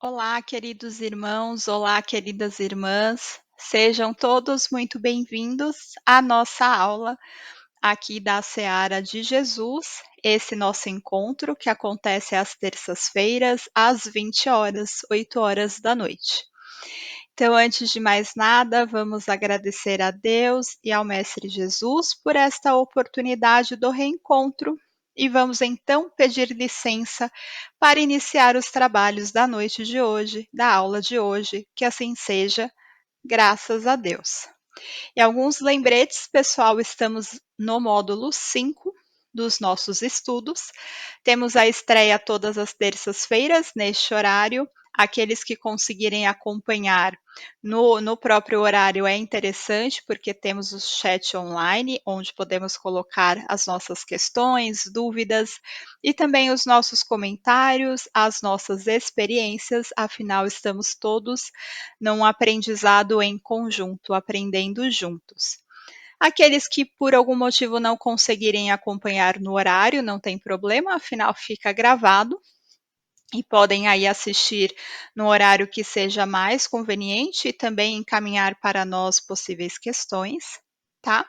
Olá, queridos irmãos, olá, queridas irmãs. Sejam todos muito bem-vindos à nossa aula aqui da Seara de Jesus. Esse nosso encontro que acontece às terças-feiras, às 20 horas, 8 horas da noite. Então, antes de mais nada, vamos agradecer a Deus e ao Mestre Jesus por esta oportunidade do reencontro e vamos então pedir licença para iniciar os trabalhos da noite de hoje, da aula de hoje, que assim seja, graças a Deus. E alguns lembretes, pessoal, estamos no módulo 5 dos nossos estudos. Temos a estreia todas as terças-feiras, neste horário. Aqueles que conseguirem acompanhar no próprio horário é interessante, porque temos o chat online, onde podemos colocar as nossas questões, dúvidas e também os nossos comentários, as nossas experiências, afinal, estamos todos num aprendizado em conjunto, aprendendo juntos. Aqueles que por algum motivo não conseguirem acompanhar no horário, não tem problema, afinal fica gravado e podem aí assistir no horário que seja mais conveniente e também encaminhar para nós possíveis questões, tá?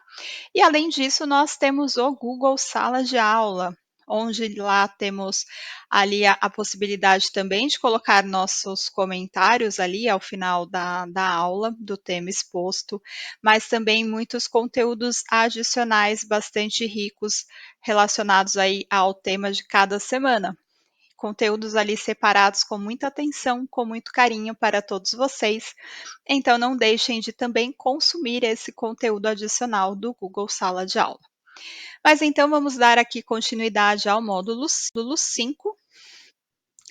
E além disso, nós temos o Google Sala de Aula, onde lá temos ali a possibilidade também de colocar nossos comentários ali ao final da aula, do tema exposto, mas também muitos conteúdos adicionais bastante ricos relacionados aí ao tema de cada semana. Conteúdos ali separados com muita atenção, com muito carinho para todos vocês. Então não deixem de também consumir esse conteúdo adicional do Google Sala de Aula. Mas então vamos dar aqui continuidade ao módulo 5.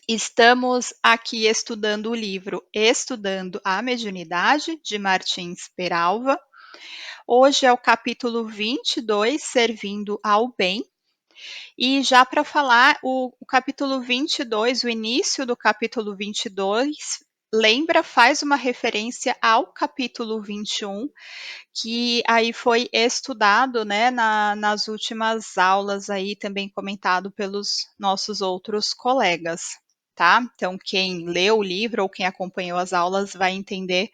Estamos aqui estudando o livro Estudando a Mediunidade, de Martins Peralva. Hoje é o capítulo 22, Servindo ao Bem. E já para falar, o capítulo 22, o início do capítulo 22, faz uma referência ao capítulo 21, que aí foi estudado, né, nas últimas aulas aí, também comentado pelos nossos outros colegas, tá? Então, quem leu o livro ou quem acompanhou as aulas vai entender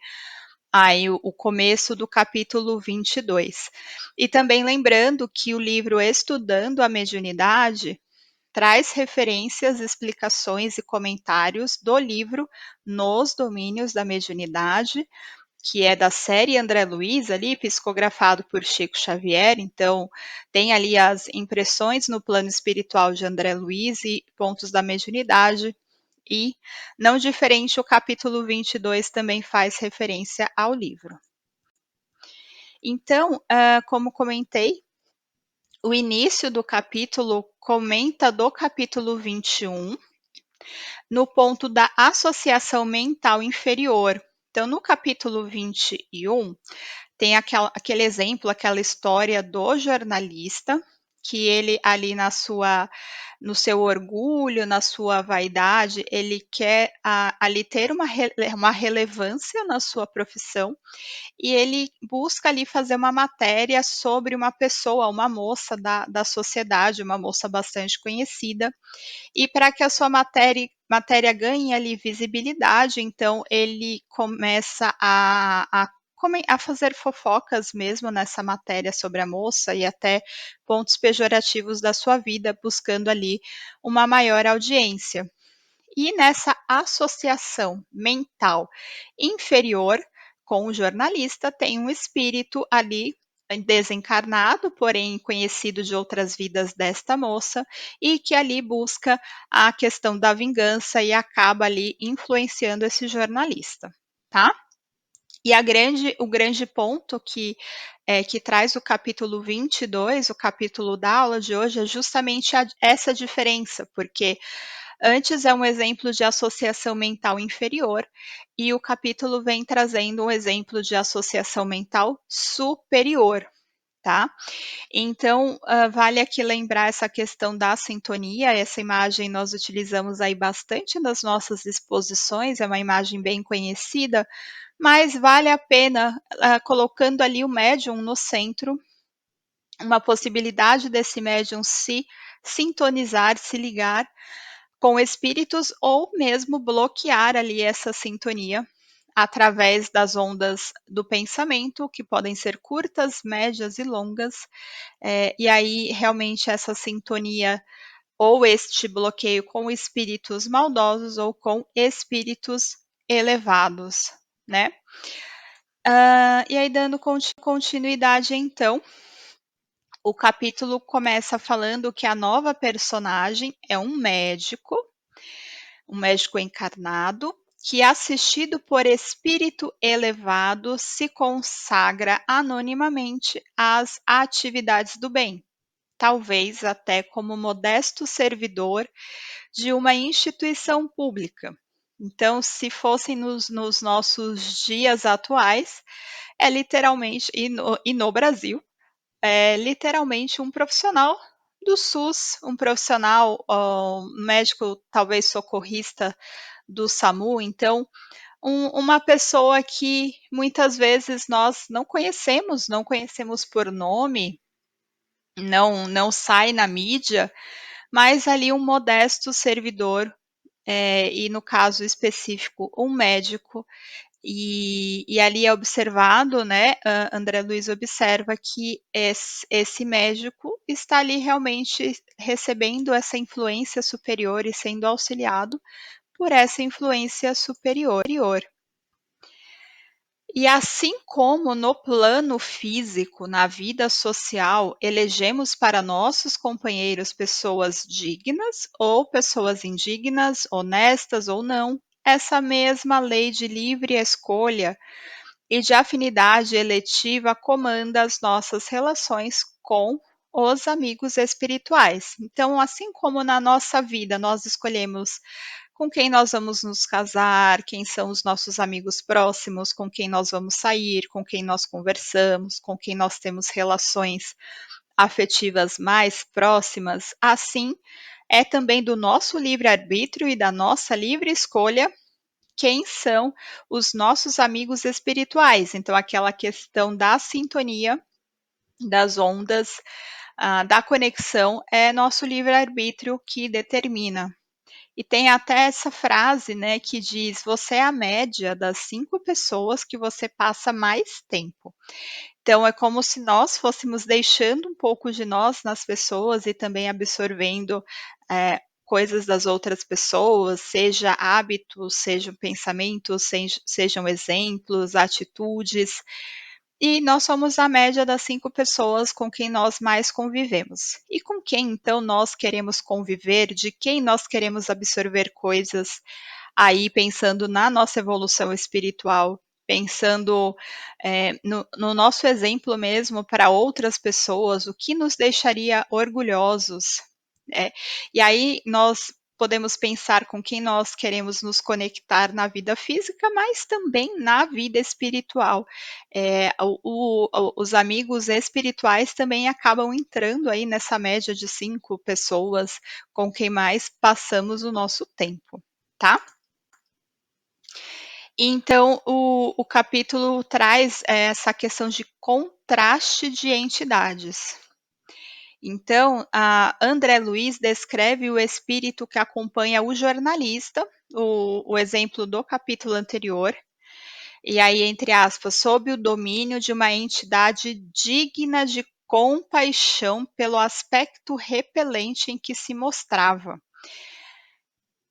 aí o começo do capítulo 22. E também lembrando que o livro Estudando a Mediunidade traz referências, explicações e comentários do livro Nos Domínios da Mediunidade, que é da série André Luiz, ali, psicografado por Chico Xavier. Então, tem ali as impressões no plano espiritual de André Luiz e pontos da mediunidade. E, não diferente, o capítulo 22 também faz referência ao livro. Então, como comentei, o início do capítulo comenta do capítulo 21, no ponto da associação mental inferior. Então, no capítulo 21, tem aquele exemplo, aquela história do jornalista, que ele ali no seu orgulho, na sua vaidade, ele quer ali ter uma relevância na sua profissão, e ele busca ali fazer uma matéria sobre uma pessoa, uma moça da sociedade, uma moça bastante conhecida, e para que a sua matéria ganhe ali visibilidade, então ele começa a fazer fofocas mesmo nessa matéria sobre a moça e até pontos pejorativos da sua vida, buscando ali uma maior audiência. E nessa associação mental inferior com o jornalista, tem um espírito ali desencarnado, porém conhecido de outras vidas desta moça, e que ali busca a questão da vingança e acaba ali influenciando esse jornalista, tá? E o grande ponto que traz o capítulo 22, o capítulo da aula de hoje, é justamente essa diferença, porque antes é um exemplo de associação mental inferior e o capítulo vem trazendo um exemplo de associação mental superior, tá? Então, vale aqui lembrar essa questão da sintonia. Essa imagem nós utilizamos aí bastante nas nossas exposições, é uma imagem bem conhecida, mas vale a pena colocando ali o médium no centro, uma possibilidade desse médium se sintonizar, se ligar com espíritos ou mesmo bloquear ali essa sintonia através das ondas do pensamento, que podem ser curtas, médias e longas, e aí realmente essa sintonia ou este bloqueio com espíritos maldosos ou com espíritos elevados, né. E aí dando continuidade então, o capítulo começa falando que a nova personagem é um médico encarnado, que assistido por espírito elevado se consagra anonimamente às atividades do bem, talvez até como modesto servidor de uma instituição pública. Então, se fossem nos nossos dias atuais, é literalmente, e no Brasil, é literalmente um profissional do SUS, um profissional, um médico, talvez socorrista do SAMU. Então, uma pessoa que muitas vezes nós não conhecemos por nome, não sai na mídia, mas ali um modesto servidor, e no caso específico, um médico, e ali é observado, né, André Luiz observa que esse médico está ali realmente recebendo essa influência superior e sendo auxiliado por essa influência superior. E assim como no plano físico, na vida social, elegemos para nossos companheiros pessoas dignas ou pessoas indignas, honestas ou não, essa mesma lei de livre escolha e de afinidade eletiva comanda as nossas relações com os amigos espirituais. Então, assim como na nossa vida nós escolhemos com quem nós vamos nos casar, quem são os nossos amigos próximos, com quem nós vamos sair, com quem nós conversamos, com quem nós temos relações afetivas mais próximas, assim é também do nosso livre-arbítrio e da nossa livre escolha quem são os nossos amigos espirituais. Então, aquela questão da sintonia, das ondas, da conexão, é nosso livre-arbítrio que determina. E tem até essa frase, né, que diz: "Você é a média das 5 pessoas que você passa mais tempo". Então é como se nós fôssemos deixando um pouco de nós nas pessoas e também absorvendo, coisas das outras pessoas, seja hábitos, sejam pensamentos, sejam exemplos, atitudes, e nós somos a média das 5 pessoas com quem nós mais convivemos. E com quem então nós queremos conviver, de quem nós queremos absorver coisas, aí pensando na nossa evolução espiritual, pensando, no nosso exemplo mesmo para outras pessoas, o que nos deixaria orgulhosos, e aí nós podemos pensar com quem nós queremos nos conectar na vida física, mas também na vida espiritual. Os amigos espirituais também acabam entrando aí nessa média de 5 pessoas com quem mais passamos o nosso tempo, tá? Então, o capítulo traz essa questão de contraste de entidades. Então, a André Luiz descreve o espírito que acompanha o jornalista, o exemplo do capítulo anterior, e aí, entre aspas, sob o domínio de uma entidade digna de compaixão pelo aspecto repelente em que se mostrava.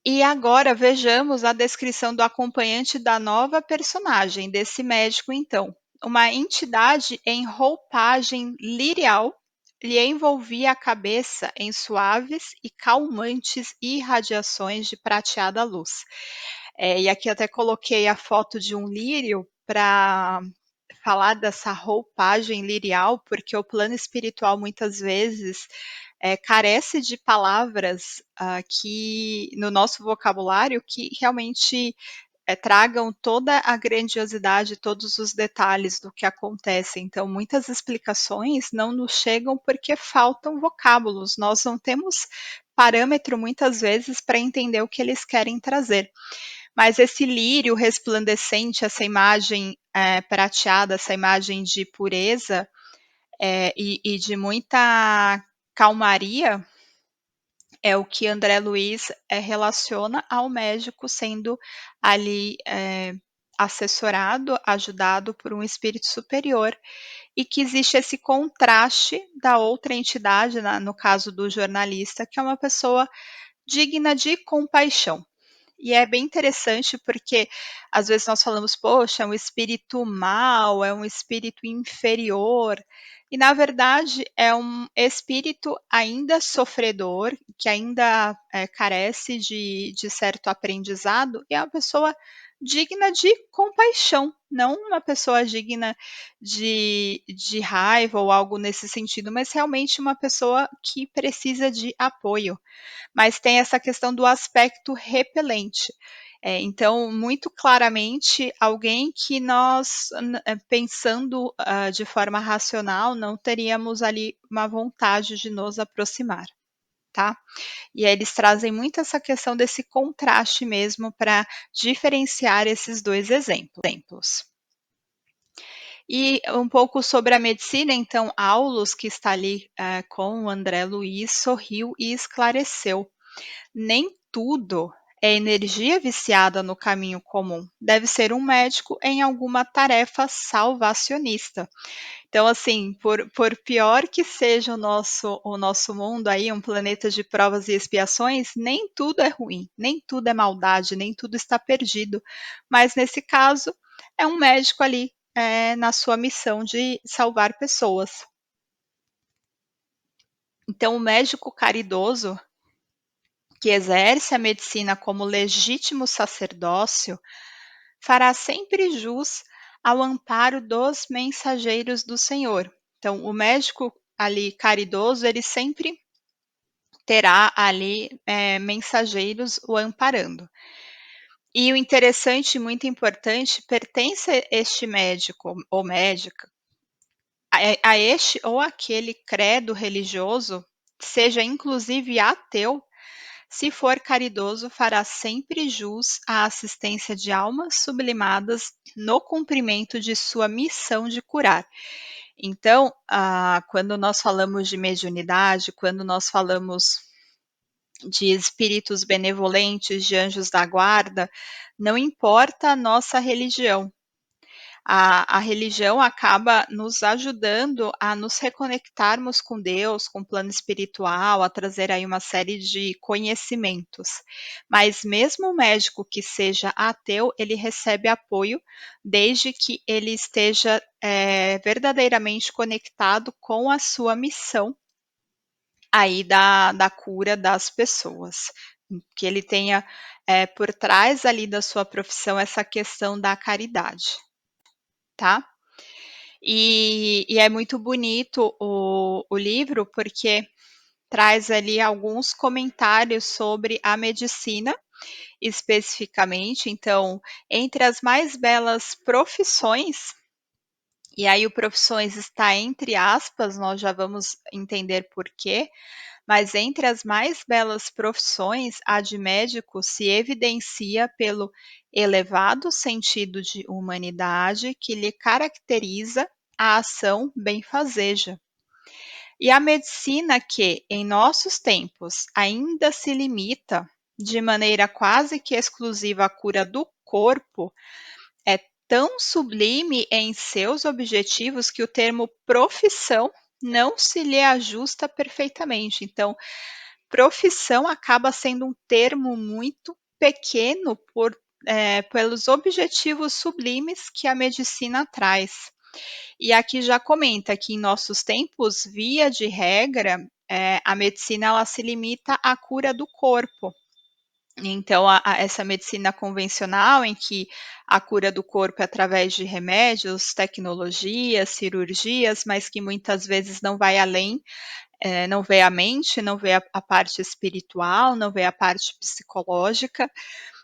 E agora vejamos a descrição do acompanhante da nova personagem, desse médico então. Uma entidade em roupagem lirial lhe envolvia a cabeça em suaves e calmantes irradiações de prateada luz. E aqui até coloquei a foto de um lírio para falar dessa roupagem lirial, porque o plano espiritual muitas vezes carece de palavras que no nosso vocabulário que realmente tragam toda a grandiosidade, todos os detalhes do que acontece. Então, muitas explicações não nos chegam porque faltam vocábulos. Nós não temos parâmetro muitas vezes para entender o que eles querem trazer. Mas esse lírio resplandecente, essa imagem prateada, essa imagem de pureza e de muita calmaria, É o que André Luiz, relaciona ao médico sendo ali, assessorado, ajudado por um espírito superior, e que existe esse contraste da outra entidade, no caso do jornalista, que é uma pessoa digna de compaixão. E é bem interessante porque às vezes nós falamos: "Poxa, é um espírito mau, é um espírito inferior", e na verdade é um espírito ainda sofredor, que ainda, carece de certo aprendizado, e é uma pessoa digna de compaixão, não uma pessoa digna de raiva ou algo nesse sentido, mas realmente uma pessoa que precisa de apoio. Mas tem essa questão do aspecto repelente. Então, muito claramente, alguém que nós, pensando, de forma racional, não teríamos ali uma vontade de nos aproximar, tá. E aí eles trazem muito essa questão desse contraste mesmo para diferenciar esses 2 exemplos. E um pouco sobre a medicina, então, Aulus, que está ali, com o André Luiz, sorriu e esclareceu: nem tudo é energia viciada no caminho comum. Deve ser um médico em alguma tarefa salvacionista. Então, assim, por pior que seja o nosso mundo aí, um planeta de provas e expiações, nem tudo é ruim, nem tudo é maldade, nem tudo está perdido. Mas nesse caso, é um médico ali, na sua missão de salvar pessoas. Então, o médico caridoso que exerce a medicina como legítimo sacerdócio, fará sempre jus ao amparo dos mensageiros do Senhor. Então, o médico ali caridoso, ele sempre terá ali mensageiros o amparando. E o interessante, muito importante, pertence este médico ou médica a este ou aquele credo religioso, seja inclusive ateu. Se for caridoso, fará sempre jus à assistência de almas sublimadas no cumprimento de sua missão de curar. Então, quando nós falamos de mediunidade, quando nós falamos de espíritos benevolentes, de anjos da guarda, não importa a nossa religião, a religião acaba nos ajudando a nos reconectarmos com Deus, com o plano espiritual, a trazer aí uma série de conhecimentos. Mas mesmo o médico que seja ateu, ele recebe apoio desde que ele esteja verdadeiramente conectado com a sua missão aí da cura das pessoas. Que ele tenha por trás ali da sua profissão essa questão da caridade, tá? E é muito bonito o livro, porque traz ali alguns comentários sobre a medicina, especificamente. Então, entre as mais belas profissões, e aí o profissões está entre aspas, nós já vamos entender por quê, mas entre as mais belas profissões, a de médico se evidencia pelo elevado sentido de humanidade que lhe caracteriza a ação benfazeja. E a medicina que, em nossos tempos, ainda se limita de maneira quase que exclusiva à cura do corpo, é tão sublime em seus objetivos que o termo profissão não se lhe ajusta perfeitamente. Então, profissão acaba sendo um termo muito pequeno pelos objetivos sublimes que a medicina traz. E aqui já comenta que em nossos tempos, via de regra, a medicina ela se limita à cura do corpo. Então, essa medicina convencional, em que a cura do corpo é através de remédios, tecnologias, cirurgias, mas que muitas vezes não vai além, não vê a mente, não vê a parte espiritual, não vê a parte psicológica.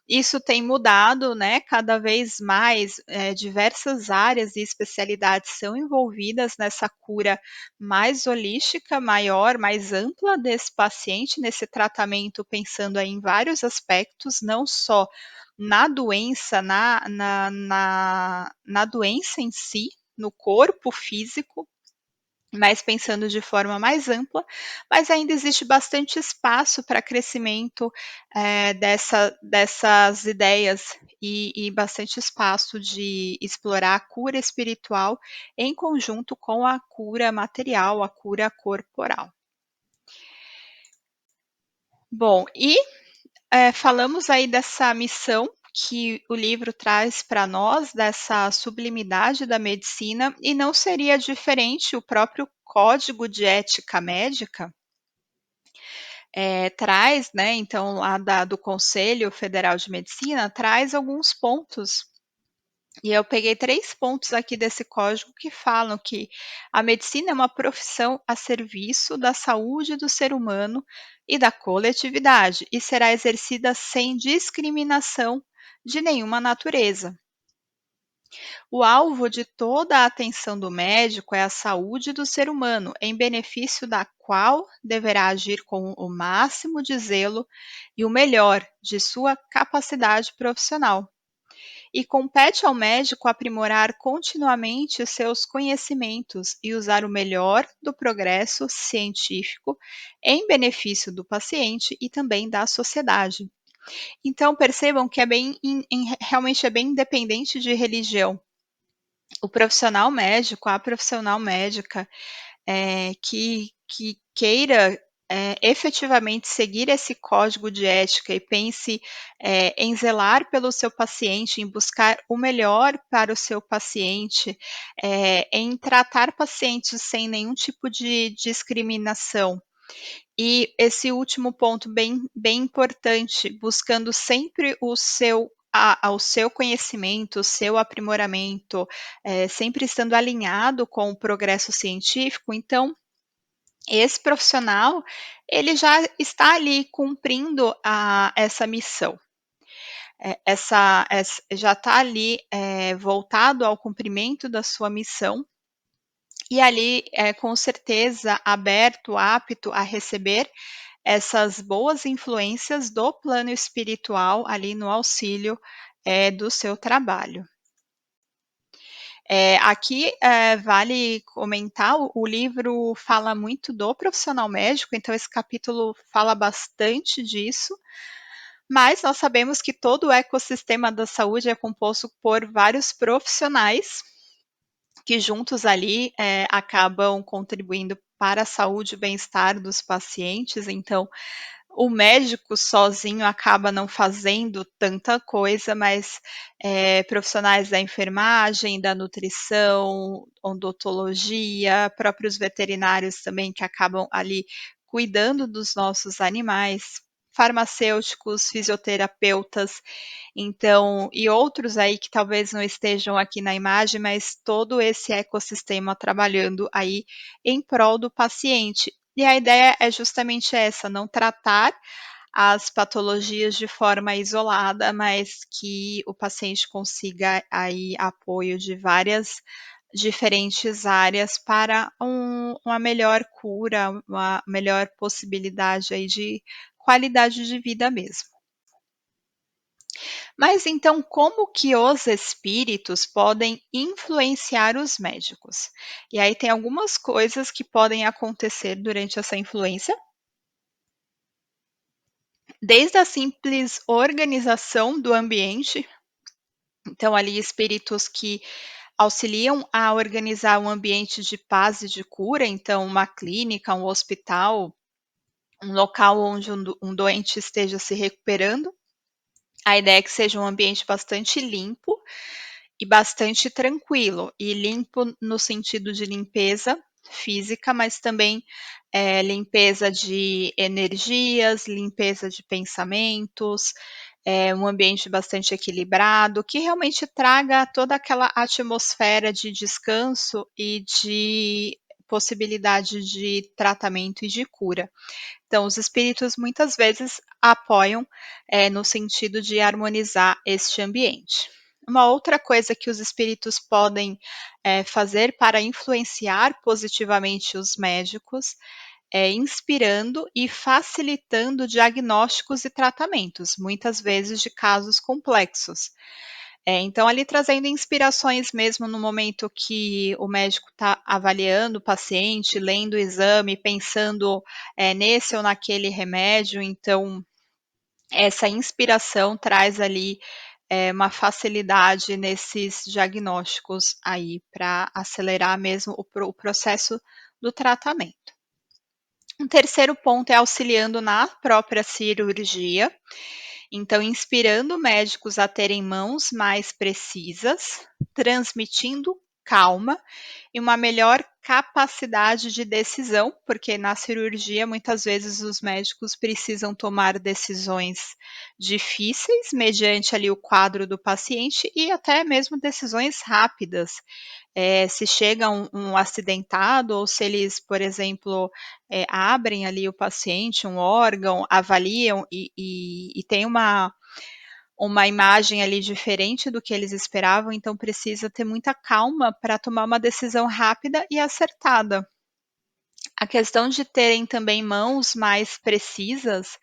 Isso tem mudado, né, cada vez mais, diversas áreas e especialidades são envolvidas nessa cura mais holística, maior, mais ampla desse paciente, nesse tratamento pensando aí em vários aspectos, não só na doença, na doença em si, no corpo físico, mas pensando de forma mais ampla, mas ainda existe bastante espaço para crescimento, dessas ideias e bastante espaço de explorar a cura espiritual em conjunto com a cura material, a cura corporal. Bom, falamos aí dessa missão que o livro traz para nós, dessa sublimidade da medicina, e não seria diferente o próprio Código de Ética Médica, traz, né, então lá do Conselho Federal de Medicina, traz alguns pontos, e eu peguei 3 pontos aqui desse código que falam que a medicina é uma profissão a serviço da saúde do ser humano e da coletividade, e será exercida sem discriminação de nenhuma natureza. O alvo de toda a atenção do médico é a saúde do ser humano, em benefício da qual deverá agir com o máximo de zelo e o melhor de sua capacidade profissional. E compete ao médico aprimorar continuamente seus conhecimentos e usar o melhor do progresso científico em benefício do paciente e também da sociedade. Então percebam que realmente é bem independente de religião. O profissional médico, a profissional médica, que queira, efetivamente seguir esse código de ética e pense, em zelar pelo seu paciente, em buscar o melhor para o seu paciente, em tratar pacientes sem nenhum tipo de discriminação. E esse último ponto bem importante, buscando sempre o seu conhecimento, o seu aprimoramento, sempre estando alinhado com o progresso científico, então esse profissional, ele já está ali cumprindo essa missão. Já está ali, voltado ao cumprimento da sua missão, e ali, com certeza aberto, apto a receber essas boas influências do plano espiritual ali no auxílio, do seu trabalho. Aqui, vale comentar, o livro fala muito do profissional médico, então esse capítulo fala bastante disso, mas nós sabemos que todo o ecossistema da saúde é composto por vários profissionais que juntos ali, acabam contribuindo para a saúde e bem-estar dos pacientes, então o médico sozinho acaba não fazendo tanta coisa, mas, profissionais da enfermagem, da nutrição, odontologia, próprios veterinários também que acabam ali cuidando dos nossos animais, farmacêuticos, fisioterapeutas, então e outros aí que talvez não estejam aqui na imagem, mas todo esse ecossistema trabalhando aí em prol do paciente. E a ideia é justamente essa, não tratar as patologias de forma isolada, mas que o paciente consiga aí apoio de várias diferentes áreas para uma melhor cura, uma melhor possibilidade aí de qualidade de vida mesmo. Mas então, como que os espíritos podem influenciar os médicos? E aí tem algumas coisas que podem acontecer durante essa influência, desde a simples organização do ambiente, então ali espíritos que auxiliam a organizar um ambiente de paz e de cura, então uma clínica, um hospital, um local onde um doente esteja se recuperando. A ideia é que seja um ambiente bastante limpo e bastante tranquilo, e limpo no sentido de limpeza física, mas também, limpeza de energias, limpeza de pensamentos, um ambiente bastante equilibrado, que realmente traga toda aquela atmosfera de descanso e de possibilidade de tratamento e de cura. Então, os espíritos muitas vezes apoiam, no sentido de harmonizar este ambiente. Uma outra coisa que os espíritos podem, fazer para influenciar positivamente os médicos é inspirando e facilitando diagnósticos e tratamentos, muitas vezes de casos complexos. Então ali trazendo inspirações mesmo no momento que o médico está avaliando o paciente, lendo o exame, pensando, nesse ou naquele remédio, então essa inspiração traz ali, uma facilidade nesses diagnósticos aí para acelerar mesmo o processo do tratamento. Um terceiro ponto é auxiliando na própria cirurgia, então inspirando médicos a terem mãos mais precisas, transmitindo calma e uma melhor capacidade de decisão, porque na cirurgia muitas vezes os médicos precisam tomar decisões difíceis mediante ali o quadro do paciente e até mesmo decisões rápidas. Se chega um acidentado ou se eles, por exemplo, abrem ali o paciente, um órgão, avaliam e tem uma imagem ali diferente do que eles esperavam, então precisa ter muita calma para tomar uma decisão rápida e acertada. A questão de terem também mãos mais precisas,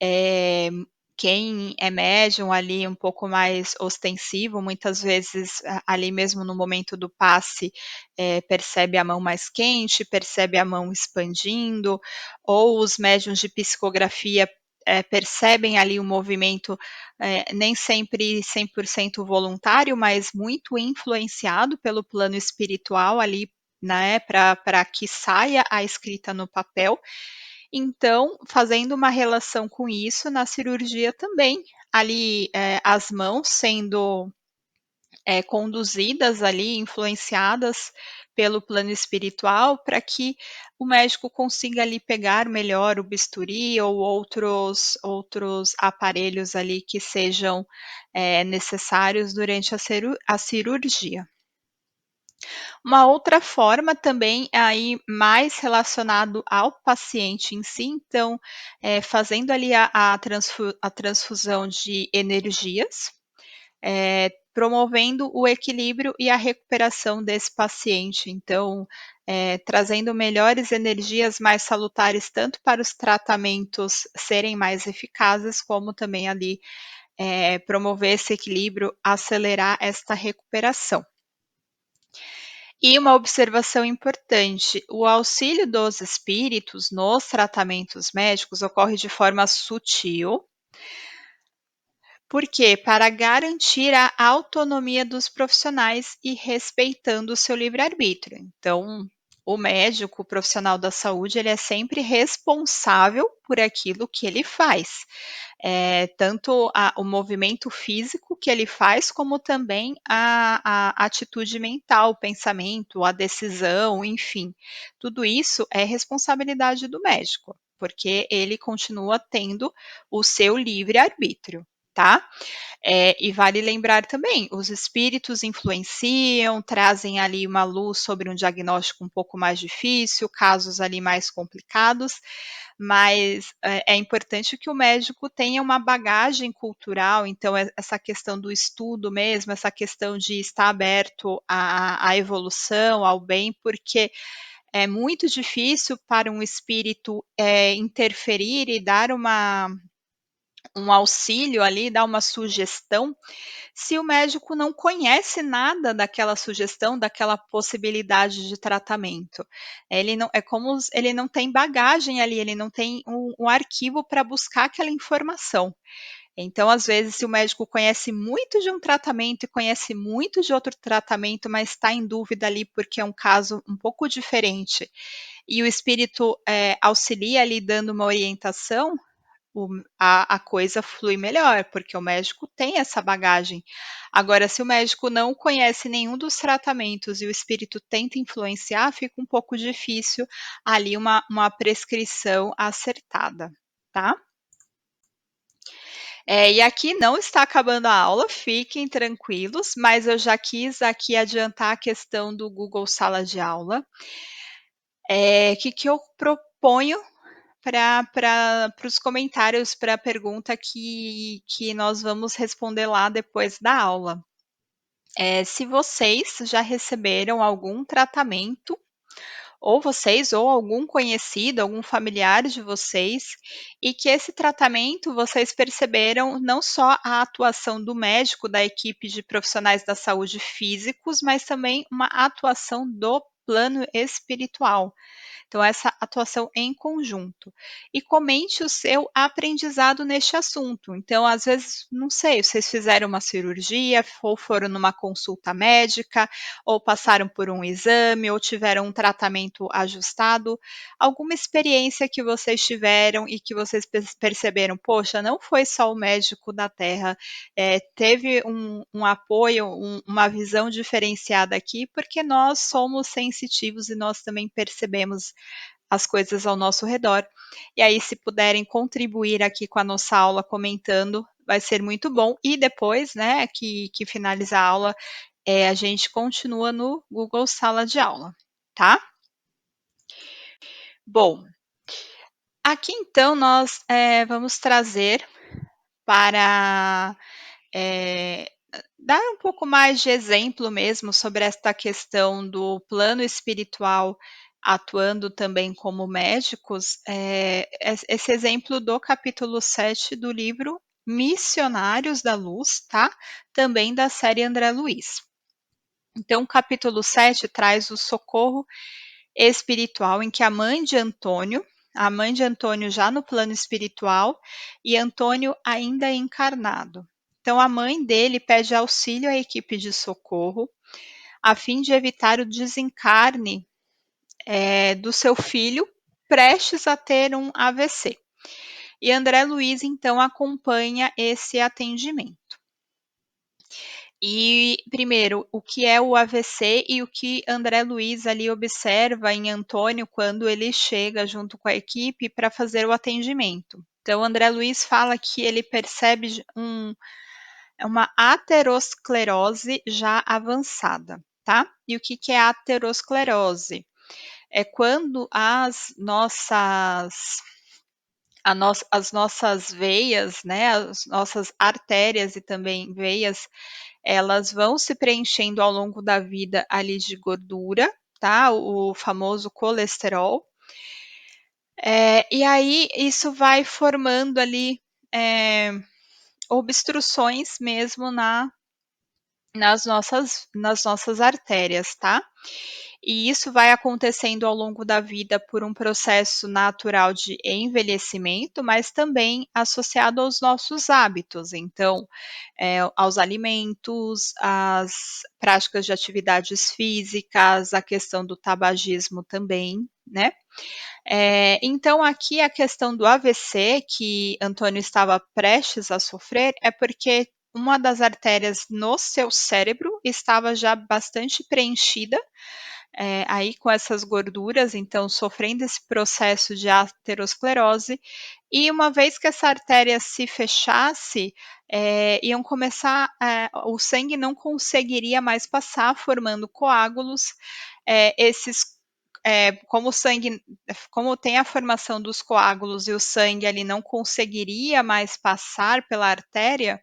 eh, quem é médium ali um pouco mais ostensivo, muitas vezes ali mesmo no momento do passe, percebe a mão mais quente, percebe a mão expandindo, ou os médiuns de psicografia, percebem ali o movimento, nem sempre 100% voluntário, mas muito influenciado pelo plano espiritual ali, né, para que saia a escrita no papel. Então, fazendo uma relação com isso na cirurgia também, ali, as mãos sendo, conduzidas ali, influenciadas pelo plano espiritual, para que o médico consiga ali pegar melhor o bisturi ou outros aparelhos ali que sejam, necessários durante a cirurgia. Uma outra forma também, aí mais relacionado ao paciente em si, então, fazendo ali a transfusão de energias, promovendo o equilíbrio e a recuperação desse paciente. Então, trazendo melhores energias mais salutares, tanto para os tratamentos serem mais eficazes, como também ali, promover esse equilíbrio, acelerar esta recuperação. E uma observação importante: o auxílio dos espíritos nos tratamentos médicos ocorre de forma sutil, porque para garantir a autonomia dos profissionais e respeitando o seu livre-arbítrio. Então, o médico, o profissional da saúde, ele é sempre responsável por aquilo que ele faz. Tanto o movimento físico que ele faz, como também a atitude mental, o pensamento, a decisão, enfim. Tudo isso é responsabilidade do médico, porque ele continua tendo o seu livre-arbítrio, tá? E vale lembrar também, os espíritos influenciam, trazem ali uma luz sobre um diagnóstico um pouco mais difícil, casos ali mais complicados, mas é importante que o médico tenha uma bagagem cultural, então essa questão do estudo mesmo, essa questão de estar aberto à evolução, ao bem, porque é muito difícil para um espírito, interferir e dar um auxílio ali, dar uma sugestão, se o médico não conhece nada daquela sugestão, daquela possibilidade de tratamento. Ele não é como ele não tem bagagem ali, ele não tem um arquivo para buscar aquela informação. Então, às vezes, se o médico conhece muito de um tratamento e conhece muito de outro tratamento, mas está em dúvida ali porque é um caso um pouco diferente, e o espírito, auxilia ali dando uma orientação, a coisa flui melhor, porque o médico tem essa bagagem. Agora, se o médico não conhece nenhum dos tratamentos e o espírito tenta influenciar, fica um pouco difícil ali uma prescrição acertada, tá? E aqui não está acabando a aula, fiquem tranquilos, mas eu já quis aqui adiantar a questão do Google Sala de Aula. Que eu proponho para os comentários, para a pergunta que nós vamos responder lá depois da aula. Se vocês já receberam algum tratamento ou vocês ou algum conhecido, algum familiar de vocês, e que esse tratamento vocês perceberam não só a atuação do médico, da equipe de profissionais da saúde físicos, mas também uma atuação do plano espiritual. Então, essa atuação em conjunto. E comente o seu aprendizado neste assunto. Então, às vezes, não sei, vocês fizeram uma cirurgia, ou foram numa consulta médica, ou passaram por um exame, ou tiveram um tratamento ajustado, alguma experiência que vocês tiveram e que vocês perceberam, poxa, não foi só o médico da Terra, teve um apoio, uma visão diferenciada aqui, porque nós somos sensitivos e nós também percebemos as coisas ao nosso redor. E aí, se puderem contribuir aqui com a nossa aula comentando, vai ser muito bom. E depois, né, que finalizar a aula, a gente continua no Google Sala de Aula, tá? Bom, aqui então nós vamos trazer para dar um pouco mais de exemplo mesmo sobre esta questão do plano espiritual atuando também como médicos, esse exemplo do capítulo 7 do livro Missionários da Luz, tá? Também da série André Luiz. Então, o capítulo 7 traz o socorro espiritual em que a mãe de Antônio já no plano espiritual e Antônio ainda encarnado. Então, a mãe dele pede auxílio à equipe de socorro a fim de evitar o desencarne do seu filho prestes a ter um AVC. E André Luiz, então, acompanha esse atendimento. E, primeiro, o que é o AVC e o que André Luiz ali observa em Antônio quando ele chega junto com a equipe para fazer o atendimento. Então, André Luiz fala que ele percebe uma aterosclerose já avançada, tá? E o que é aterosclerose? É quando as nossas veias, né, as nossas artérias e também veias, elas vão se preenchendo ao longo da vida ali de gordura, tá? O famoso colesterol. E aí isso vai formando ali obstruções mesmo nas nossas artérias, tá? E isso vai acontecendo ao longo da vida por um processo natural de envelhecimento, mas também associado aos nossos hábitos. Então, aos alimentos, às práticas de atividades físicas, a questão do tabagismo também, né? Então, aqui a questão do AVC, que Antônio estava prestes a sofrer, é porque uma das artérias no seu cérebro estava já bastante preenchida, aí com essas gorduras, então sofrendo esse processo de aterosclerose, e uma vez que essa artéria se fechasse, iam começar, o sangue não conseguiria mais passar, formando coágulos, como o sangue, como tem a formação dos coágulos e o sangue ali não conseguiria mais passar pela artéria,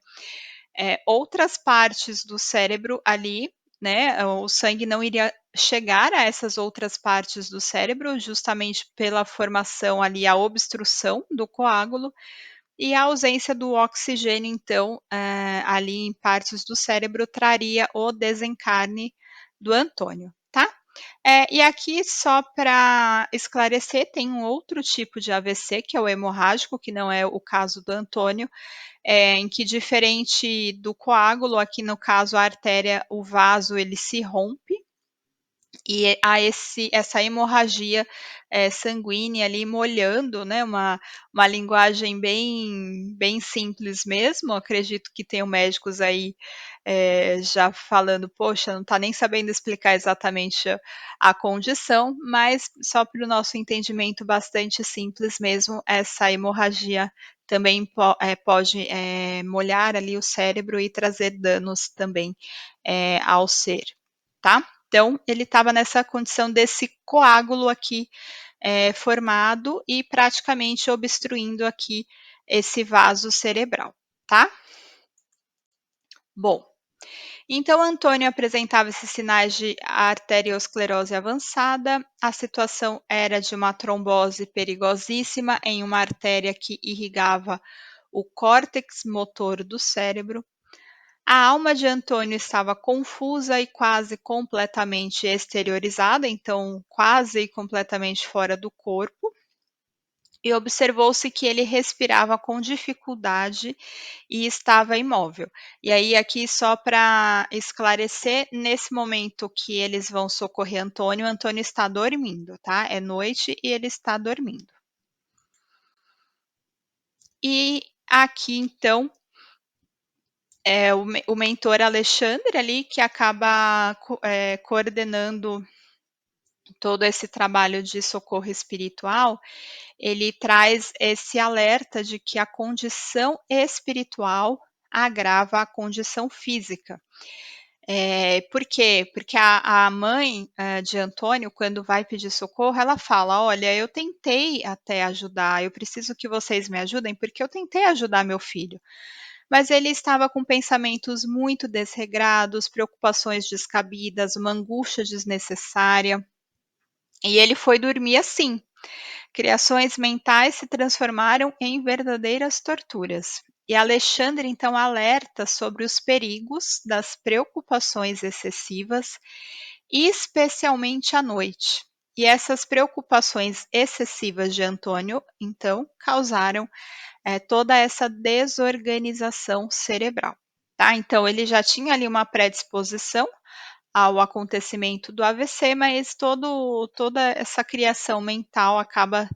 outras partes do cérebro ali, né, o sangue não iria chegar a essas outras partes do cérebro, justamente pela formação ali, a obstrução do coágulo e a ausência do oxigênio, então, ali em partes do cérebro, traria o desencarne do Antônio, tá? E aqui, só para esclarecer, tem um outro tipo de AVC, que é o hemorrágico, que não é o caso do Antônio, em que, diferente do coágulo, aqui no caso a artéria, o vaso, ele se rompe e há essa hemorragia sanguínea ali molhando, né, uma linguagem bem simples mesmo. Acredito que tenham médicos aí já falando, poxa, não está nem sabendo explicar exatamente a condição, mas só para o nosso entendimento bastante simples mesmo, essa hemorragia também pode molhar ali o cérebro e trazer danos também ao ser, tá? Então, ele estava nessa condição desse coágulo aqui formado e praticamente obstruindo aqui esse vaso cerebral, tá? Bom, Então, Antônio apresentava esses sinais de arteriosclerose avançada. A situação era de uma trombose perigosíssima em uma artéria que irrigava o córtex motor do cérebro. A alma de Antônio estava confusa e quase completamente exteriorizada, então quase completamente fora do corpo, e observou-se que ele respirava com dificuldade e estava imóvel. E aí, aqui, só para esclarecer, nesse momento que eles vão socorrer Antônio, Antônio está dormindo, tá? É noite e ele está dormindo. E aqui, então, é o mentor Alexandre ali, que acaba coordenando todo esse trabalho de socorro espiritual, ele traz esse alerta de que a condição espiritual agrava a condição física. Por quê? Porque a mãe de Antônio, quando vai pedir socorro, ela fala: Olha, eu tentei até ajudar, eu preciso que vocês me ajudem, porque eu tentei ajudar meu filho. Mas ele estava com pensamentos muito desregrados, preocupações descabidas, uma angústia desnecessária. E ele foi dormir assim. Criações mentais se transformaram em verdadeiras torturas. E Alexandre então alerta sobre os perigos das preocupações excessivas, especialmente à noite. E essas preocupações excessivas de Antônio, então, causaram toda essa desorganização cerebral. Tá? Então, ele já tinha ali uma predisposição ao acontecimento do AVC, mas toda essa criação mental acaba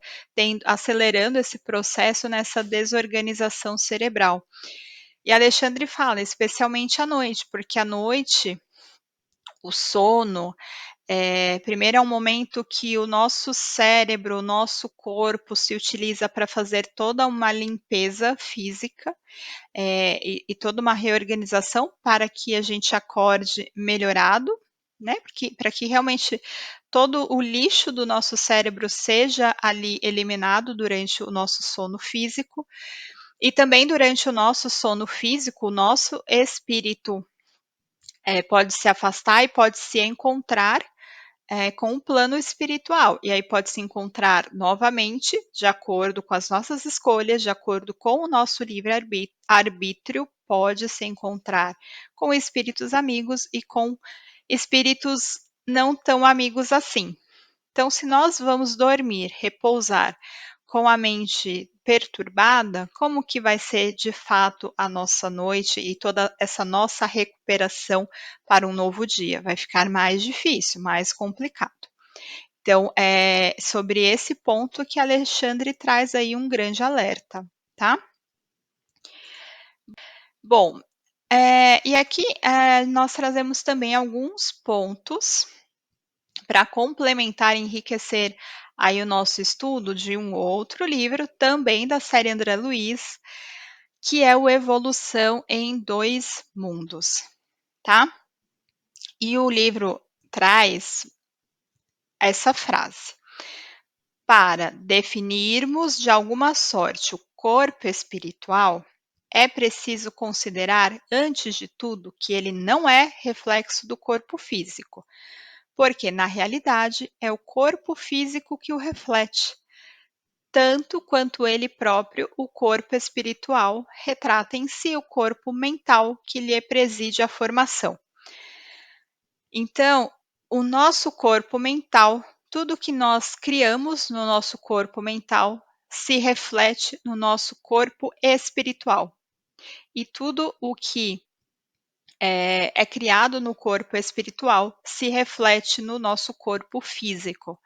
acelerando esse processo nessa desorganização cerebral. E Alexandre fala, especialmente à noite, porque à noite o sono, primeiro é um momento que o nosso cérebro, o nosso corpo se utiliza para fazer toda uma limpeza física, e toda uma reorganização para que a gente acorde melhorado, né? Para que realmente todo o lixo do nosso cérebro seja ali eliminado durante o nosso sono físico. E também durante o nosso sono físico, o nosso espírito pode se afastar e pode se encontrar com o plano espiritual. E aí pode se encontrar novamente, de acordo com as nossas escolhas, de acordo com o nosso livre-arbítrio, pode se encontrar com espíritos amigos e com espíritos não tão amigos assim. Então, se nós vamos dormir, repousar com a mente perturbada, como que vai ser de fato a nossa noite e toda essa nossa recuperação para um novo dia? Vai ficar mais difícil, mais complicado. Então, é sobre esse ponto que Alexandre traz aí um grande alerta, tá? Bom, e aqui nós trazemos também alguns pontos para complementar e enriquecer aí o nosso estudo de um outro livro, também da série André Luiz, que é o Evolução em Dois Mundos, tá? E o livro traz essa frase: para definirmos de alguma sorte o corpo espiritual, é preciso considerar, antes de tudo, que ele não é reflexo do corpo físico, porque na realidade é o corpo físico que o reflete, tanto quanto ele próprio, o corpo espiritual, retrata em si o corpo mental que lhe preside a formação. Então, o nosso corpo mental, tudo que nós criamos no nosso corpo mental, se reflete no nosso corpo espiritual. E tudo o que é criado no corpo espiritual se reflete no nosso corpo físico.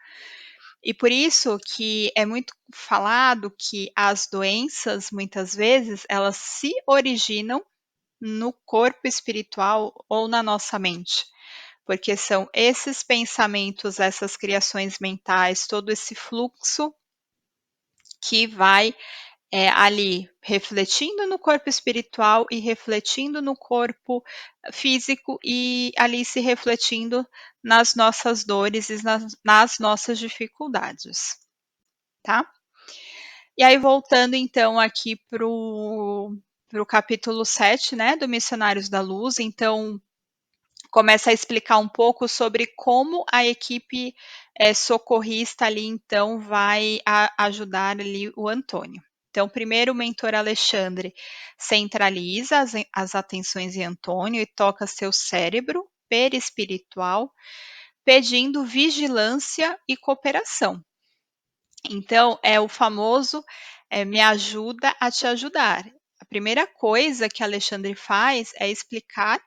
E por isso que é muito falado que as doenças, muitas vezes, elas se originam no corpo espiritual ou na nossa mente, porque são esses pensamentos, essas criações mentais, todo esse fluxo que vai ali refletindo no corpo espiritual e refletindo no corpo físico e ali se refletindo nas nossas dores e nas nossas dificuldades, tá? E aí, voltando então aqui para o capítulo 7, né, do Missionários da Luz, então começa a explicar um pouco sobre como a equipe socorrista ali, então, vai ajudar ali o Antônio. Então, primeiro o mentor Alexandre centraliza as atenções em Antônio e toca seu cérebro perispiritual, pedindo vigilância e cooperação. Então, é o famoso me ajuda a te ajudar. A primeira coisa que Alexandre faz é explicar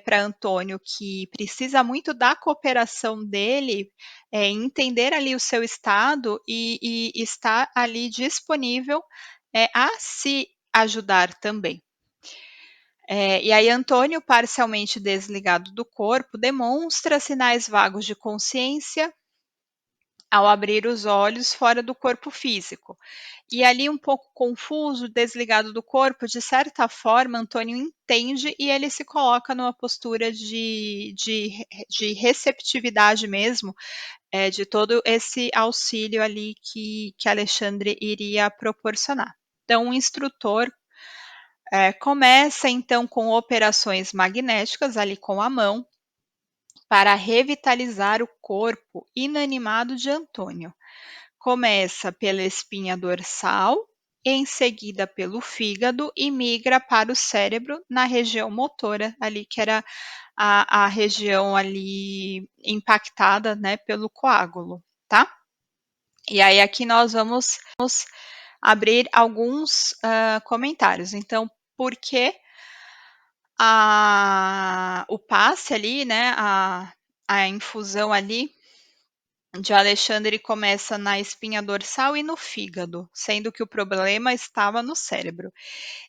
para Antônio que precisa muito da cooperação dele, entender ali o seu estado e estar ali disponível a se ajudar também. E aí Antônio, parcialmente desligado do corpo, demonstra sinais vagos de consciência ao abrir os olhos fora do corpo físico. E ali um pouco confuso, desligado do corpo, de certa forma, Antônio entende e ele se coloca numa postura de receptividade mesmo, de todo esse auxílio ali que Alexandre iria proporcionar. Então, o instrutor começa então com operações magnéticas ali com a mão para revitalizar o corpo inanimado de Antônio. Começa pela espinha dorsal, em seguida pelo fígado e migra para o cérebro na região motora, ali que era a região ali impactada, né, pelo coágulo, tá? E aí aqui nós vamos abrir alguns comentários. Então, por que o passe ali, né, a infusão ali de Alexandre começa na espinha dorsal e no fígado, sendo que o problema estava no cérebro.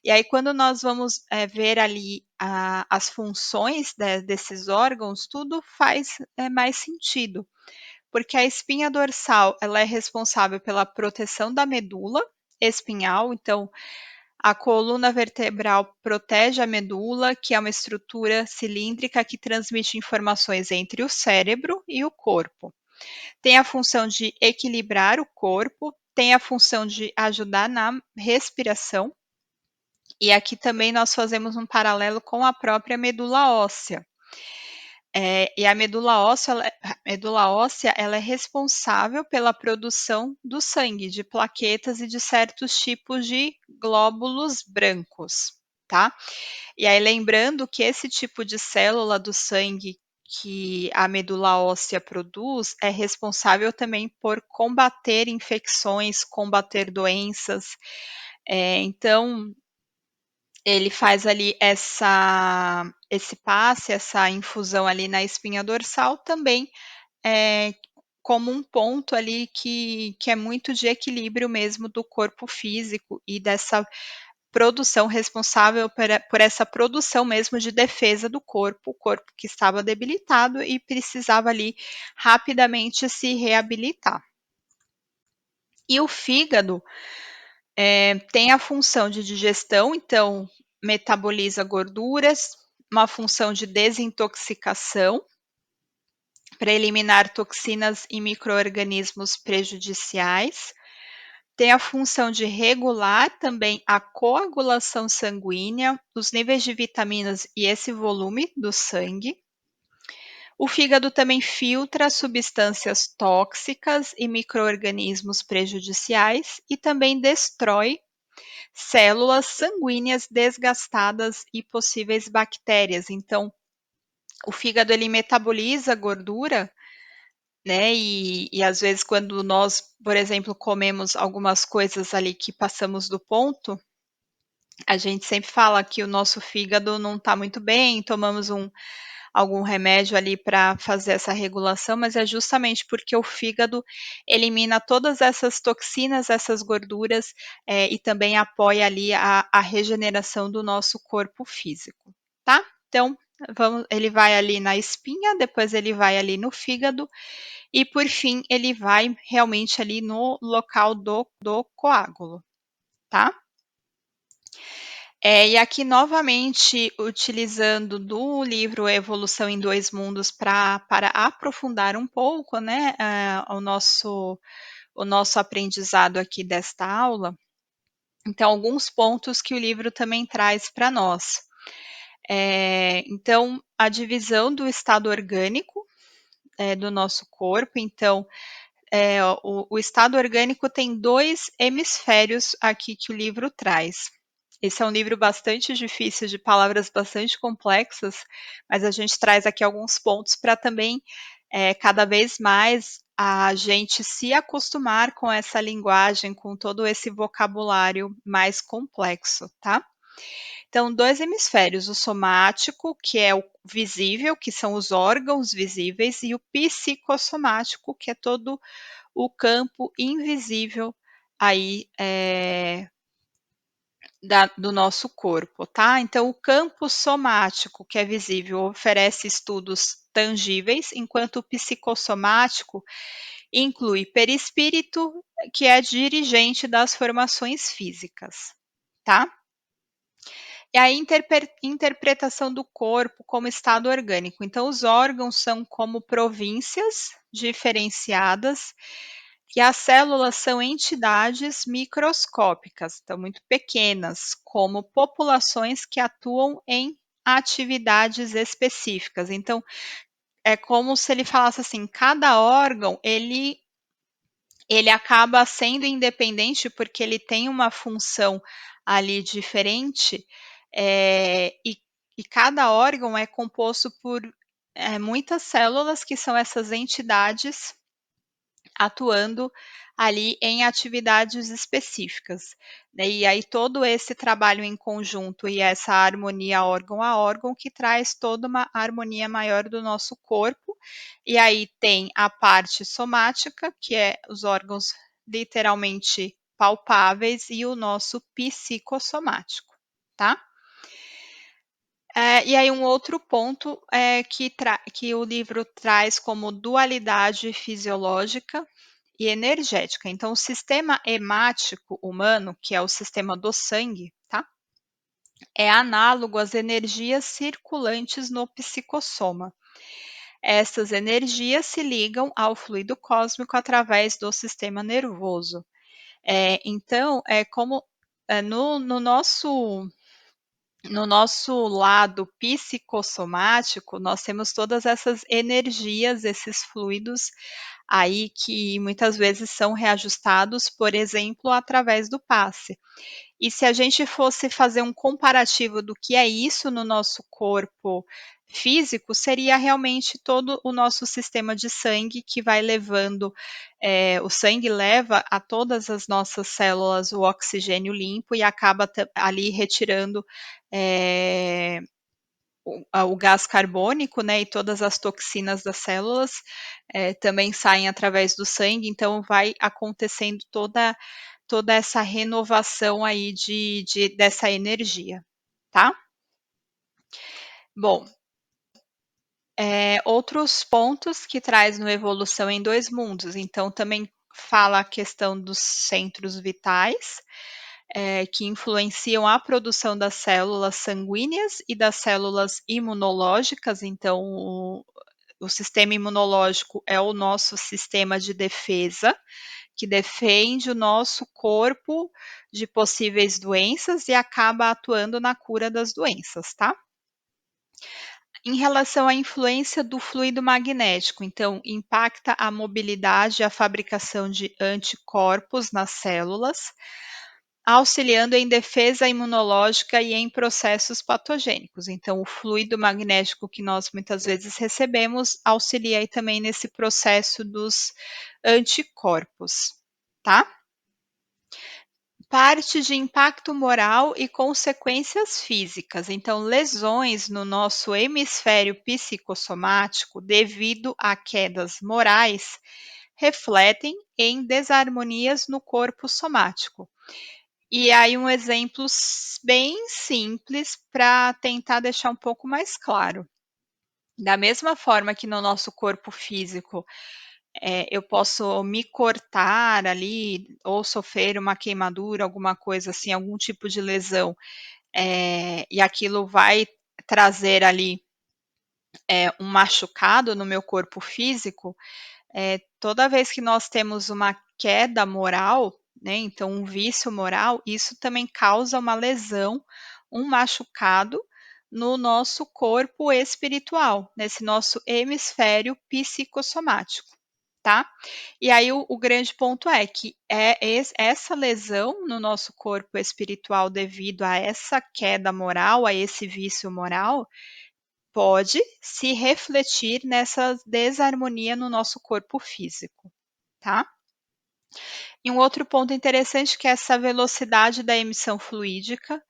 E aí, quando nós vamos ver ali as funções desses órgãos, tudo faz mais sentido, porque a espinha dorsal ela é responsável pela proteção da medula espinhal, então a coluna vertebral protege a medula, que é uma estrutura cilíndrica que transmite informações entre o cérebro e o corpo. Tem a função de equilibrar o corpo, tem a função de ajudar na respiração, e aqui também nós fazemos um paralelo com a própria medula óssea. E a medula óssea ela é responsável pela produção do sangue, de plaquetas e de certos tipos de glóbulos brancos, tá? E aí lembrando que esse tipo de célula do sangue que a medula óssea produz é responsável também por combater infecções, combater doenças. Então, ele faz ali esse passe, essa infusão ali na espinha dorsal também como um ponto ali que é muito de equilíbrio mesmo do corpo físico e dessa produção responsável por essa produção mesmo de defesa do corpo, o corpo que estava debilitado e precisava ali rapidamente se reabilitar. E o fígado tem a função de digestão, então metaboliza gorduras, uma função de desintoxicação, para eliminar toxinas e micro-organismos prejudiciais. Tem a função de regular também a coagulação sanguínea, os níveis de vitaminas e esse volume do sangue. O fígado também filtra substâncias tóxicas e micro-organismos prejudiciais e também destrói células sanguíneas desgastadas e possíveis bactérias. Então, o fígado ele metaboliza gordura, né? E às vezes quando nós, por exemplo, comemos algumas coisas ali que passamos do ponto, a gente sempre fala que o nosso fígado não está muito bem, tomamos algum remédio ali para fazer essa regulação, mas é justamente porque o fígado elimina todas essas toxinas, essas gorduras, e também apoia ali a regeneração do nosso corpo físico, tá? Então, ele vai ali na espinha, depois ele vai ali no fígado, e por fim ele vai realmente ali no local do coágulo, tá? E aqui novamente utilizando do livro Evolução em Dois Mundos para aprofundar um pouco, né, o nosso aprendizado aqui desta aula. Então, alguns pontos que o livro também traz para nós. Então, a divisão do estado orgânico, do nosso corpo, então, o estado orgânico tem 2 hemisférios aqui que o livro traz. Esse é um livro bastante difícil, de palavras bastante complexas, mas a gente traz aqui alguns pontos para também, cada vez mais a gente se acostumar com essa linguagem, com todo esse vocabulário mais complexo, tá? Então, 2 hemisférios, o somático, que é o visível, que são os órgãos visíveis, e o psicossomático, que é todo o campo invisível aí, do nosso corpo, tá? Então, o campo somático, que é visível, oferece estudos tangíveis, enquanto o psicossomático inclui perispírito, que é dirigente das formações físicas, tá? E a interpretação do corpo como estado orgânico. Então, os órgãos são como províncias diferenciadas e as células são entidades microscópicas, então muito pequenas, como populações que atuam em atividades específicas. Então, é como se ele falasse assim: cada órgão ele acaba sendo independente porque ele tem uma função ali diferente, e cada órgão é composto por muitas células que são essas entidades atuando ali em atividades específicas, né. E aí todo esse trabalho em conjunto e essa harmonia órgão a órgão que traz toda uma harmonia maior do nosso corpo. E aí tem a parte somática, que é os órgãos literalmente palpáveis, e o nosso psicossomático, tá? E aí um outro ponto, que o livro traz como dualidade fisiológica e energética. Então, o sistema hemático humano, que é o sistema do sangue, tá? É análogo às energias circulantes no psicossoma. Essas energias se ligam ao fluido cósmico através do sistema nervoso. Então, é como no nosso lado psicossomático, nós temos todas essas energias, esses fluidos aí que muitas vezes são reajustados, por exemplo, através do passe. E se a gente fosse fazer um comparativo do que é isso no nosso corpo físico, seria realmente todo o nosso sistema de sangue que vai levando, o sangue leva a todas as nossas células o oxigênio limpo e acaba ali retirando, eh, o gás carbônico, né, e todas as toxinas das células, também saem através do sangue, então vai acontecendo toda essa renovação aí dessa energia, tá? Bom, outros pontos que traz no Evolução em Dois Mundos, então também fala a questão dos centros vitais, que influenciam a produção das células sanguíneas e das células imunológicas, então o sistema imunológico é o nosso sistema de defesa, que defende o nosso corpo de possíveis doenças e acaba atuando na cura das doenças, tá? Em relação à influência do fluido magnético, então, impacta a mobilidade e a fabricação de anticorpos nas células, auxiliando em defesa imunológica e em processos patogênicos. Então, o fluido magnético que nós muitas vezes recebemos auxilia aí também nesse processo dos anticorpos, tá? Parte de impacto moral e consequências físicas. Então, lesões no nosso hemisfério psicossomático devido a quedas morais refletem em desarmonias no corpo somático. E aí um exemplo bem simples para tentar deixar um pouco mais claro. Da mesma forma que no nosso corpo físico, eu posso me cortar ali ou sofrer uma queimadura, alguma coisa assim, algum tipo de lesão, e aquilo vai trazer ali, um machucado no meu corpo físico, toda vez que nós temos uma queda moral, né, então um vício moral, isso também causa uma lesão, um machucado no nosso corpo espiritual, nesse nosso hemisfério psicossomático, tá? E aí o grande ponto é que essa lesão no nosso corpo espiritual devido a essa queda moral, a esse vício moral, pode se refletir nessa desarmonia no nosso corpo físico, tá? E um outro ponto interessante que é essa velocidade da emissão fluídica.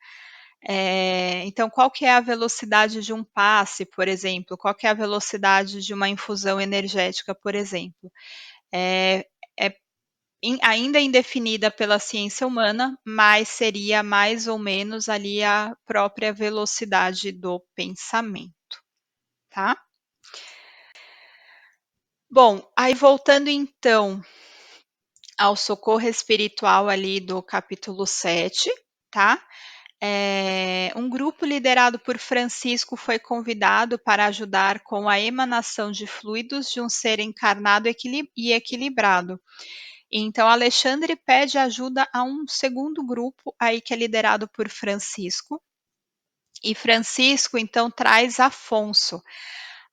Então, qual que é a velocidade de um passe, por exemplo? Qual que é a velocidade de uma infusão energética, por exemplo? É, é ainda indefinida pela ciência humana, mas seria mais ou menos ali a própria velocidade do pensamento, tá? Bom, aí voltando então ao socorro espiritual ali do capítulo 7, tá? Um grupo liderado por Francisco foi convidado para ajudar com a emanação de fluidos de um ser encarnado e equilibrado. Então, Alexandre pede ajuda a um segundo grupo, aí que é liderado por Francisco. E Francisco, então, traz Afonso.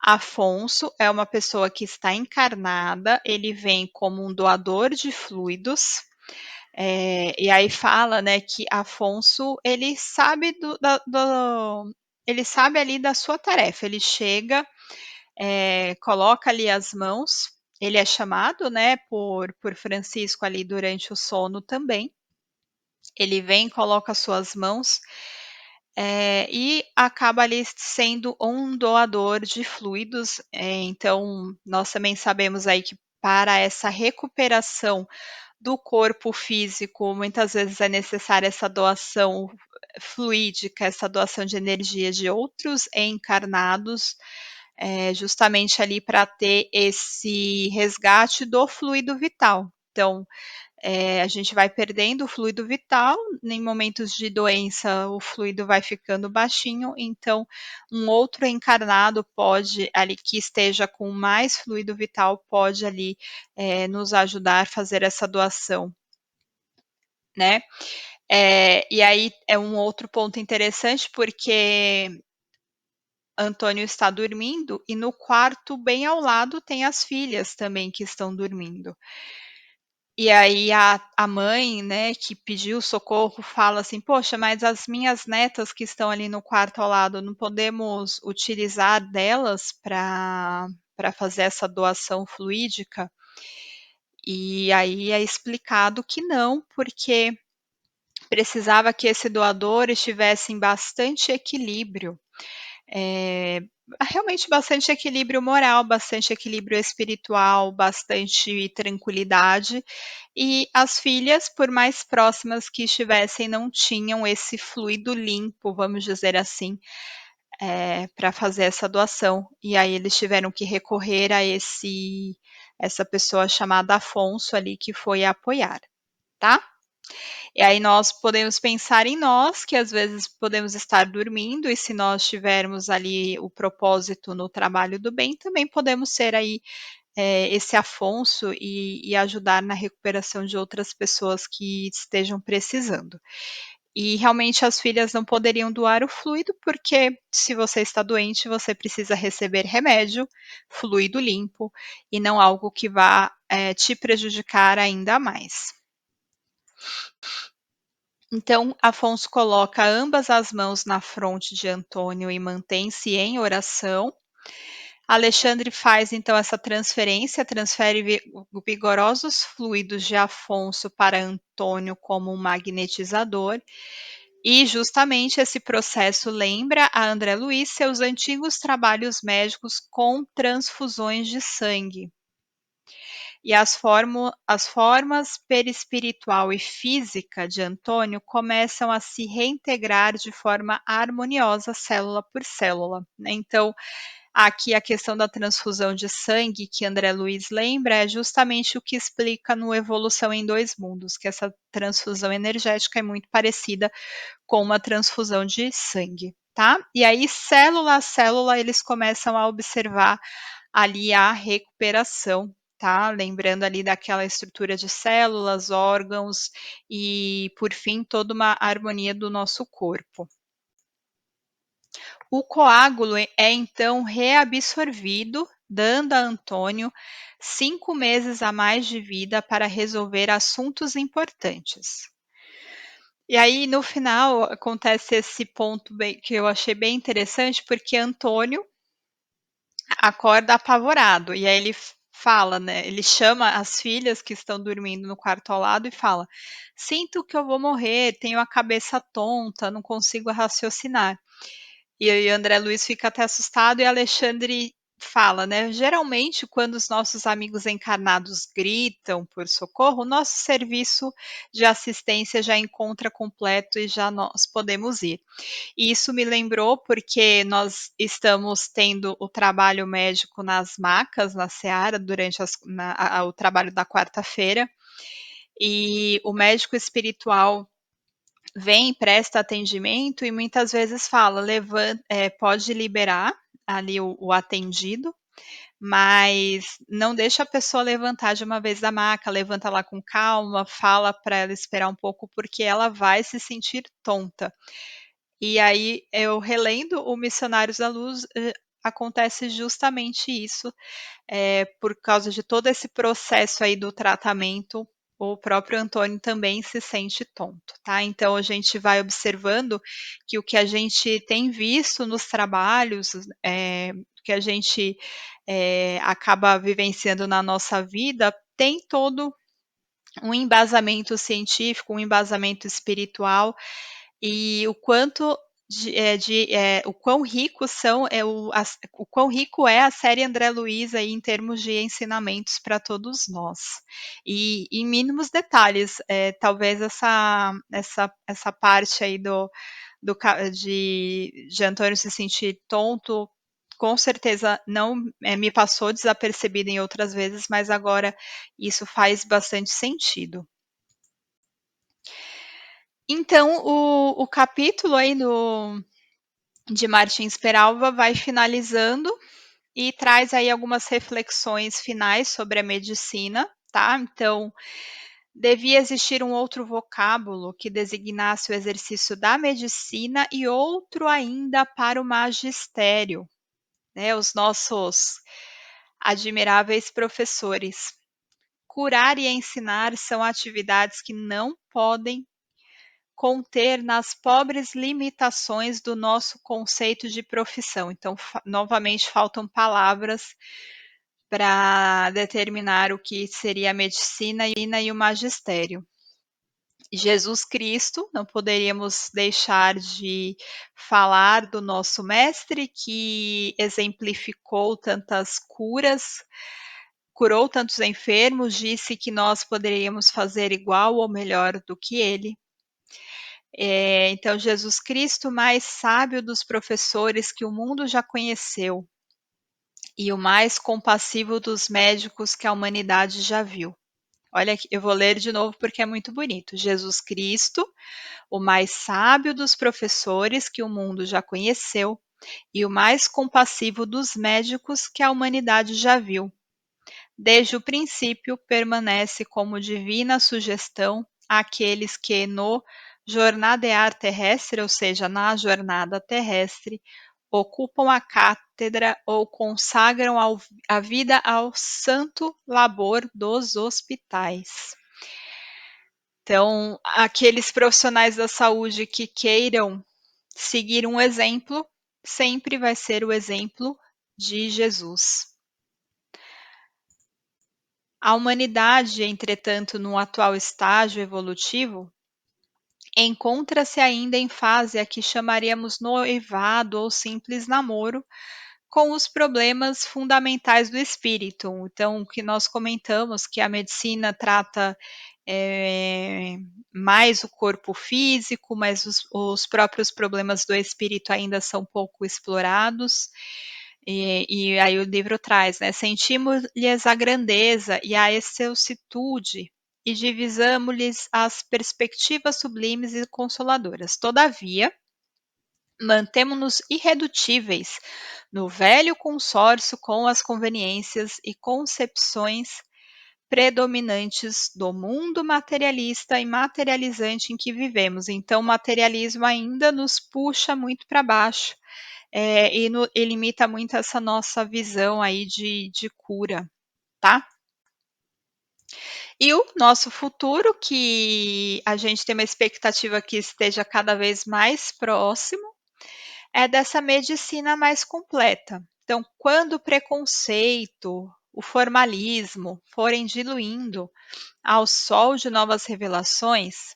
Afonso é uma pessoa que está encarnada, ele vem como um doador de fluidos, e aí fala, né, que Afonso ele sabe ele sabe ali da sua tarefa. Ele chega, coloca ali as mãos. Ele é chamado, né, por Francisco ali durante o sono também. Ele vem, coloca as suas mãos e acaba ali sendo um doador de fluidos. Então, nós também sabemos aí que para essa recuperação do corpo físico, muitas vezes é necessária essa doação fluídica, essa doação de energia de outros encarnados, justamente ali para ter esse resgate do fluido vital. Então, a gente vai perdendo o fluido vital, em momentos de doença o fluido vai ficando baixinho, então um outro encarnado pode ali que esteja com mais fluido vital pode ali nos ajudar a fazer essa doação, né? E aí é um outro ponto interessante porque Antônio está dormindo e no quarto bem ao lado tem as filhas também que estão dormindo. E aí a mãe, né, que pediu socorro fala assim: "Poxa, mas as minhas netas que estão ali no quarto ao lado, não podemos utilizar delas para fazer essa doação fluídica?" E aí é explicado que não, porque precisava que esse doador estivesse em bastante equilíbrio, eh, realmente bastante equilíbrio moral, bastante equilíbrio espiritual, bastante tranquilidade, e as filhas, por mais próximas que estivessem, não tinham esse fluido limpo, vamos dizer assim, para fazer essa doação. E aí eles tiveram que recorrer a essa pessoa chamada Afonso ali que foi apoiar, tá? E aí nós podemos pensar em nós, que às vezes podemos estar dormindo, e se nós tivermos ali o propósito no trabalho do bem, também podemos ser aí esse Afonso e ajudar na recuperação de outras pessoas que estejam precisando. E realmente as filhas não poderiam doar o fluido, porque se você está doente, você precisa receber remédio, fluido limpo, e não algo que vá te prejudicar ainda mais. Então, Afonso coloca ambas as mãos na fronte de Antônio e mantém-se em oração. Alexandre faz então essa transferência, transfere vigorosos fluidos de Afonso para Antônio como um magnetizador. E justamente esse processo lembra a André Luiz seus antigos trabalhos médicos com transfusões de sangue. E as formas perispiritual e física de Antônio começam a se reintegrar de forma harmoniosa, célula por célula, né? Então, aqui a questão da transfusão de sangue que André Luiz lembra é justamente o que explica no Evolução em Dois Mundos, que essa transfusão energética é muito parecida com uma transfusão de sangue, tá? E aí, célula a célula, eles começam a observar ali a recuperação, tá? Lembrando ali daquela estrutura de células, órgãos e, por fim, toda uma harmonia do nosso corpo. O coágulo é então reabsorvido, dando a Antônio 5 meses a mais de vida para resolver assuntos importantes. E aí, no final, acontece esse ponto que eu achei bem interessante, porque Antônio acorda apavorado, e aí ele fala, né? Ele chama as filhas que estão dormindo no quarto ao lado e fala: Sinto que eu vou morrer, tenho a cabeça tonta, não consigo raciocinar. E aí André Luiz fica até assustado e Alexandre fala, né? Geralmente, quando os nossos amigos encarnados gritam por socorro, o nosso serviço de assistência já encontra completo e já nós podemos ir. E isso me lembrou porque nós estamos tendo o trabalho médico nas macas, na Seara, durante o trabalho da quarta-feira, e o médico espiritual vem, presta atendimento e muitas vezes fala, pode liberar ali o atendido, mas não deixa a pessoa levantar de uma vez da maca, levanta lá com calma, fala para ela esperar um pouco, porque ela vai se sentir tonta. E aí, eu relendo o Missionários da Luz, acontece justamente isso, por causa de todo esse processo aí do tratamento, o próprio Antônio também se sente tonto, tá? Então a gente vai observando que o que a gente tem visto nos trabalhos, que a gente, acaba vivenciando na nossa vida, tem todo um embasamento científico, um embasamento espiritual, e o quanto o quão rico são o quão rico é a série André Luiz aí em termos de ensinamentos para todos nós. E em mínimos detalhes, talvez essa parte aí de Antônio se sentir tonto, com certeza não me passou desapercebido em outras vezes, mas agora isso faz bastante sentido. Então, o capítulo aí de Martins Peralva vai finalizando e traz aí algumas reflexões finais sobre a medicina, tá? Então, devia existir um outro vocábulo que designasse o exercício da medicina e outro ainda para o magistério, né? Os nossos admiráveis professores. Curar e ensinar são atividades que não podem conter nas pobres limitações do nosso conceito de profissão. Então, novamente, faltam palavras para determinar o que seria a medicina e o magistério. Jesus Cristo, não poderíamos deixar de falar do nosso mestre que exemplificou tantas curas, curou tantos enfermos, disse que nós poderíamos fazer igual ou melhor do que ele. Então, Jesus Cristo, mais sábio dos professores que o mundo já conheceu, e o mais compassivo dos médicos que a humanidade já viu. Olha aqui, eu vou ler de novo porque é muito bonito. Jesus Cristo, o mais sábio dos professores que o mundo já conheceu, e o mais compassivo dos médicos que a humanidade já viu. Desde o princípio, permanece como divina sugestão àqueles que no jornadear terrestre, ou seja, na jornada terrestre, ocupam a cátedra ou consagram a vida ao santo labor dos hospitais. Então, aqueles profissionais da saúde que queiram seguir um exemplo, sempre vai ser o exemplo de Jesus. A humanidade, entretanto, no atual estágio evolutivo, encontra-se ainda em fase a que chamaríamos noivado ou simples namoro com os problemas fundamentais do espírito. Então, o que nós comentamos, que a medicina trata mais o corpo físico, mas os próprios problemas do espírito ainda são pouco explorados. E aí o livro traz, né? Sentimos-lhes a grandeza e a excelsitude e divisamos-lhes as perspectivas sublimes e consoladoras. Todavia, mantemo-nos irredutíveis no velho consórcio com as conveniências e concepções predominantes do mundo materialista e materializante em que vivemos. Então, o materialismo ainda nos puxa muito para baixo, e limita muito essa nossa visão aí de cura, tá? E o nosso futuro, que a gente tem uma expectativa que esteja cada vez mais próximo, é dessa medicina mais completa. Então, quando o preconceito, o formalismo forem diluindo ao sol de novas revelações,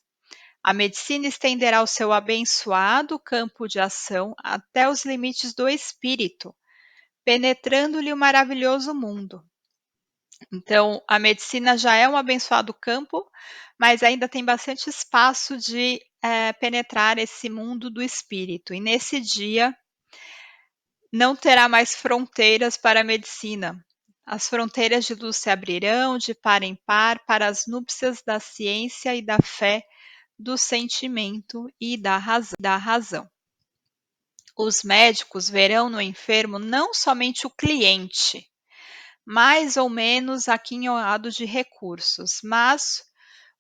a medicina estenderá o seu abençoado campo de ação até os limites do espírito, penetrando-lhe o maravilhoso mundo. Então, a medicina já é um abençoado campo, mas ainda tem bastante espaço de penetrar esse mundo do espírito. E nesse dia não terá mais fronteiras para a medicina. As fronteiras de luz se abrirão de par em par para as núpcias da ciência e da fé, do sentimento e da razão. Os médicos verão no enfermo não somente o cliente, mais ou menos aquinhoado de recursos, mas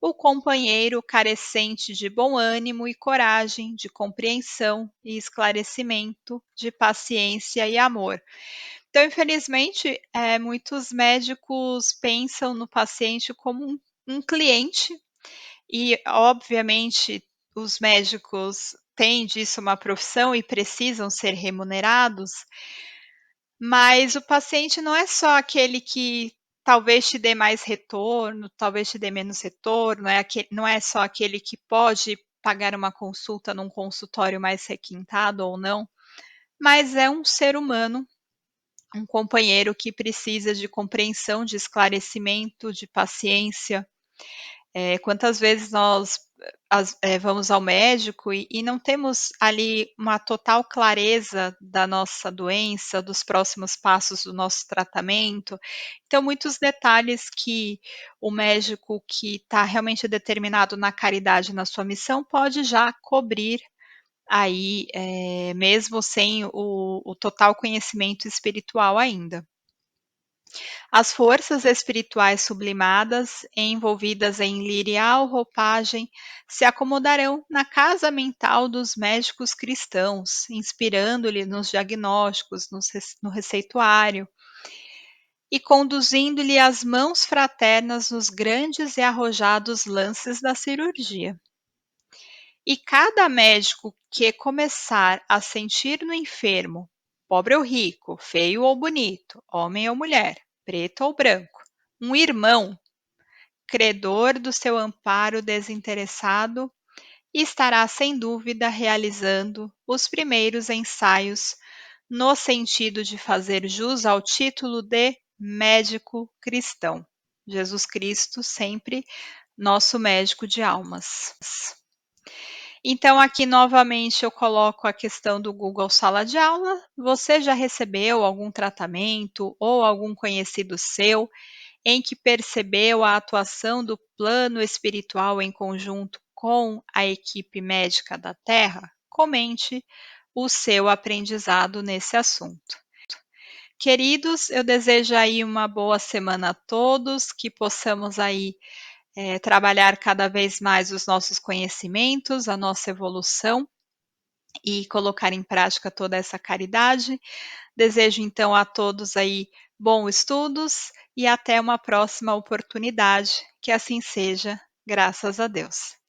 o companheiro carecente de bom ânimo e coragem, de compreensão e esclarecimento, de paciência e amor. Então, infelizmente, muitos médicos pensam no paciente como um cliente e, obviamente, os médicos têm disso uma profissão e precisam ser remunerados, mas o paciente não é só aquele que talvez te dê mais retorno, talvez te dê menos retorno, não é só aquele que pode pagar uma consulta num consultório mais requintado ou não, mas é um ser humano, um companheiro que precisa de compreensão, de esclarecimento, de paciência. Quantas vezes nós vamos ao médico e não temos ali uma total clareza da nossa doença, dos próximos passos do nosso tratamento. Então, muitos detalhes que o médico que está realmente determinado na caridade, na sua missão, pode já cobrir aí, mesmo sem o total conhecimento espiritual ainda. As forças espirituais sublimadas, envolvidas em lirial roupagem, se acomodarão na casa mental dos médicos cristãos, inspirando-lhe nos diagnósticos, no receituário e conduzindo-lhe as mãos fraternas nos grandes e arrojados lances da cirurgia. E cada médico que começar a sentir no enfermo, pobre ou rico, feio ou bonito, homem ou mulher, preto ou branco, um irmão, credor do seu amparo desinteressado, estará sem dúvida realizando os primeiros ensaios no sentido de fazer jus ao título de médico cristão. Jesus Cristo sempre nosso médico de almas. Então, aqui novamente eu coloco a questão do Google Sala de Aula. Você já recebeu algum tratamento ou algum conhecido seu em que percebeu a atuação do plano espiritual em conjunto com a equipe médica da Terra? Comente o seu aprendizado nesse assunto. Queridos, eu desejo aí uma boa semana a todos, que possamos aí trabalhar cada vez mais os nossos conhecimentos, a nossa evolução e colocar em prática toda essa caridade. Desejo então a todos aí bons estudos e até uma próxima oportunidade. Que assim seja, graças a Deus.